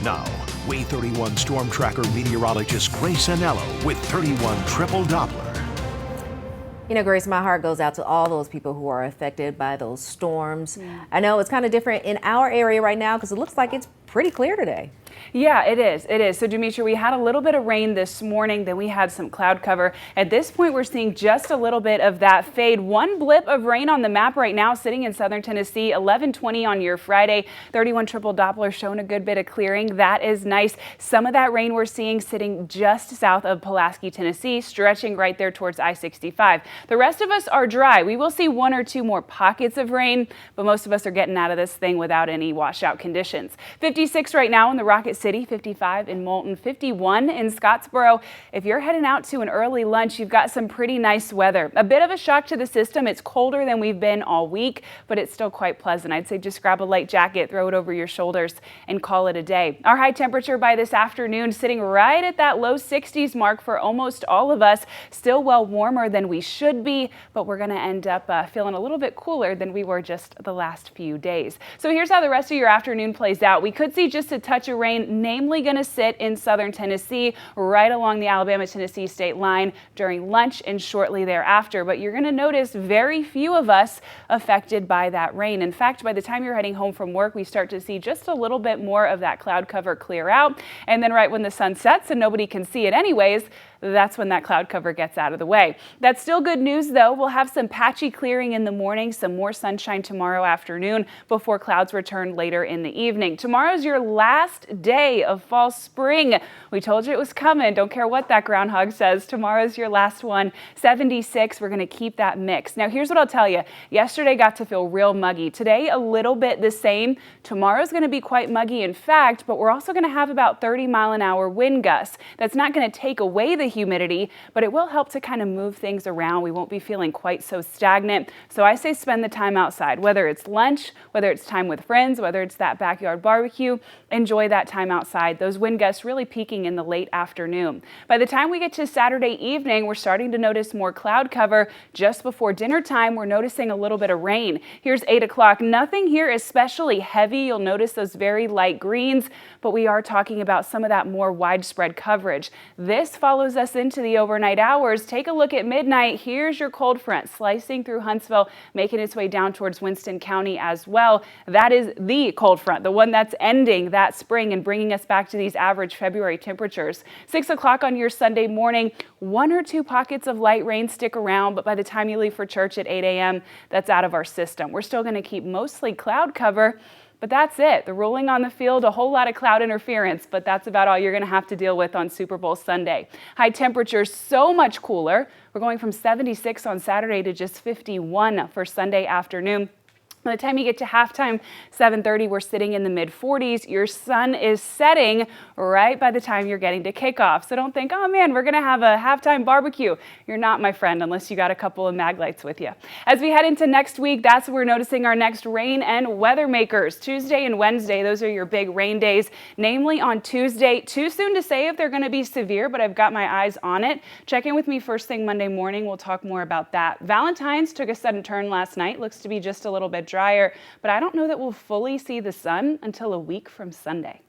Now, Way 31 Storm Tracker meteorologist Grace Anello with 31 Triple Doppler. You know, Grace, my heart goes out to all those people who are affected by those storms. I know it's kind of different in our area right now because it looks like it's pretty clear today. Yeah, it is. It is. So, Demetria, we had a little bit of rain this morning, then we had some cloud cover. At this point, we're seeing just a little bit of that fade. One blip of rain on the map right now, sitting in southern Tennessee, 11:20 on your Friday. 31 Triple Doppler showing a good bit of clearing. That is nice. Some of that rain we're seeing sitting just south of Pulaski, Tennessee, stretching right there towards I-65. The rest of us are dry. We will see one or two more pockets of rain, but most of us are getting out of this thing without any washout conditions. 56 right now in the Rocket City, 55 in Moulton, 51 in Scottsboro. If you're heading out to an early lunch, you've got some pretty nice weather. A bit of a shock to the system. It's colder than we've been all week, but it's still quite pleasant. I'd say just grab a light jacket, throw it over your shoulders, and call it a day. Our high temperature by this afternoon sitting right at that low 60s mark for almost all of us. Still well warmer than we should be, but we're going to end up feeling a little bit cooler than we were just the last few days. So here's how the rest of your afternoon plays out. We could see just a touch of rain, namely going to sit in southern Tennessee, right along the Alabama-Tennessee state line during lunch and shortly thereafter. But you're going to notice very few of us affected by that rain. In fact, by the time you're heading home from work, we start to see just a little bit more of that cloud cover clear out. And then right when the sun sets and nobody can see it anyways, that's when that cloud cover gets out of the way. That's still good news, though. We'll have some patchy clearing in the morning, some more sunshine tomorrow afternoon before clouds return later in the evening. Tomorrow's your last day of fall spring. We told you it was coming. Don't care what that groundhog says. Tomorrow's your last one. 76. We're going to keep that mix. Now, here's what I'll tell you. Yesterday got to feel real muggy. Today, a little bit the same. Tomorrow's going to be quite muggy, in fact, but we're also going to have about 30-mile-an-hour wind gusts. That's not going to take away the humidity, but it will help to kind of move things around. We won't be feeling quite so stagnant. So I say spend the time outside, whether it's lunch, whether it's time with friends, whether it's that backyard barbecue, enjoy that time outside. Those wind gusts really peaking in the late afternoon. By the time we get to Saturday evening, we're starting to notice more cloud cover. Just before dinner time, we're noticing a little bit of rain. Here's 8 o'clock. Nothing here especially heavy. You'll notice those very light greens, but we are talking about some of that more widespread coverage. This follows us into the overnight hours. Take a look at midnight. Here's your cold front slicing through Huntsville, making its way down towards Winston County as well. That is the cold front, the one that's ending that spring and bringing us back to these average February temperatures. 6 o'clock on your Sunday morning, one or two pockets of light rain stick around, but by the time you leave for church at 8 a.m., that's out of our system. We're still going to keep mostly cloud cover, but that's it. The rolling on the field, a whole lot of cloud interference, but that's about all you're going to have to deal with on Super Bowl Sunday. High temperatures so much cooler. We're going from 76 on Saturday to just 51 for Sunday afternoon. By the time you get to halftime, 7:30, we're sitting in the mid-40s. Your sun is setting right by the time you're getting to kickoff. So don't think, oh man, we're going to have a halftime barbecue. You're not, my friend, unless you got a couple of mag lights with you. As we head into next week, that's when we're noticing our next rain and weather makers. Tuesday and Wednesday, those are your big rain days, namely on Tuesday. Too soon to say if they're going to be severe, but I've got my eyes on it. Check in with me first thing Monday morning. We'll talk more about that. Valentine's took a sudden turn last night. Looks to be just a little bit drier, but I don't know that we'll fully see the sun until a week from Sunday.